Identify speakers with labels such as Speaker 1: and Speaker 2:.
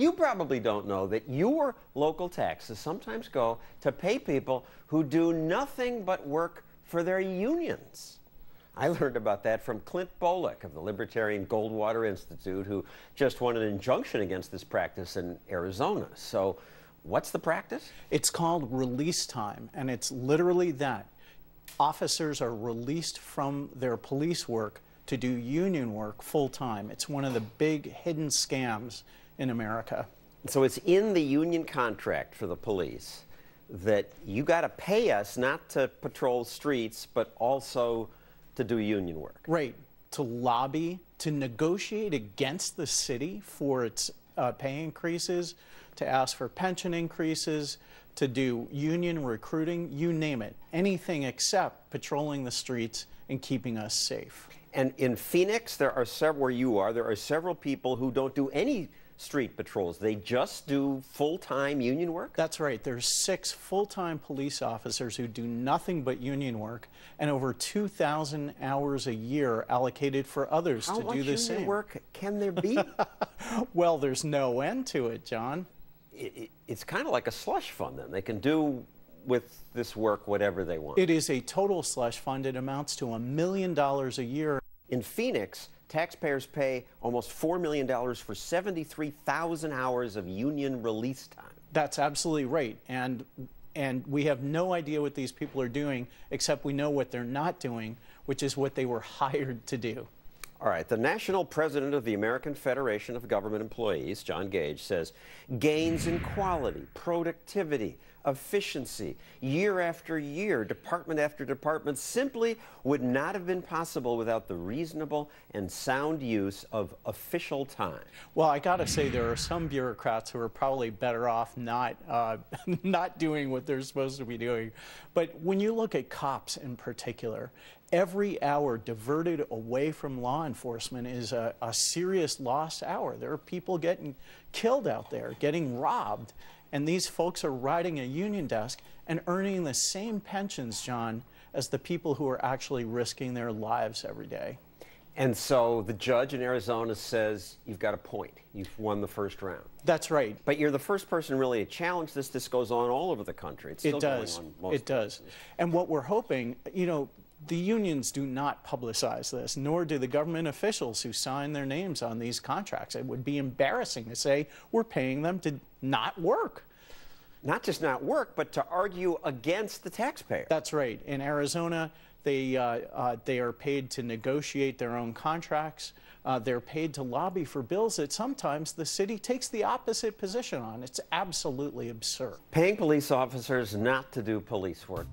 Speaker 1: You probably don't know that your local taxes sometimes go to pay people who do nothing but work for their unions. I learned about that from Clint Bolick of the Libertarian Goldwater Institute, who just won an injunction against this practice in Arizona. So what's the practice?
Speaker 2: It's called release time, and it's literally that. Officers are released from their police work to do union work full time. It's one of the big hidden scams in America.
Speaker 1: So it's in the union contract for the police that you got to pay us not to patrol streets, but also to do union work.
Speaker 2: Right, to lobby, to negotiate against the city for its pay increases, to ask for pension increases, to do union recruiting, you name it. Anything except patrolling the streets and keeping us safe.
Speaker 1: And in Phoenix, there are several, where you are, there are several people who don't do any street patrols. They just do full-time union work?
Speaker 2: That's right. There's 6 full-time police officers who do nothing but union work, and over 2,000 hours a year allocated for others to do the same.
Speaker 1: How much union work can there be?
Speaker 2: Well, there's no end to it, John.
Speaker 1: It's kind of like a slush fund, then. They can do with this work whatever they want.
Speaker 2: It is a total slush fund. It amounts to $1 million a year.
Speaker 1: In Phoenix, taxpayers pay almost $4 million for 73,000 hours of union release time.
Speaker 2: That's absolutely right. And we have no idea what these people are doing, except we know what they're not doing, which is what they were hired to do.
Speaker 1: All right, the national president of the American Federation of Government Employees, John Gage, says gains in quality, productivity, efficiency, year after year, department after department, simply would not have been possible without the reasonable and sound use of official time.
Speaker 2: Well, I got to say, there are some bureaucrats who are probably better off not doing what they're supposed to be doing. But when you look at cops in particular, every hour diverted away from law enforcement is a serious lost hour. There are people getting killed out there, getting robbed, and these folks are riding a union desk and earning the same pensions, John, as the people who are actually risking their lives every day.
Speaker 1: And so the judge in Arizona says, you've got a point. You've won the first round.
Speaker 2: That's right.
Speaker 1: But you're the first person really to challenge this. This goes on all over the country. It's still going on most
Speaker 2: It does. And what we're hoping, you know, the unions do not publicize this, nor do the government officials who sign their names on these contracts. It would be embarrassing to say we're paying them to not work.
Speaker 1: Not just not work, but to argue against the taxpayer.
Speaker 2: That's right. In Arizona, they are paid to negotiate their own contracts. They're paid to lobby for bills that sometimes the city takes the opposite position on. It's absolutely absurd.
Speaker 1: Paying police officers not to do police work.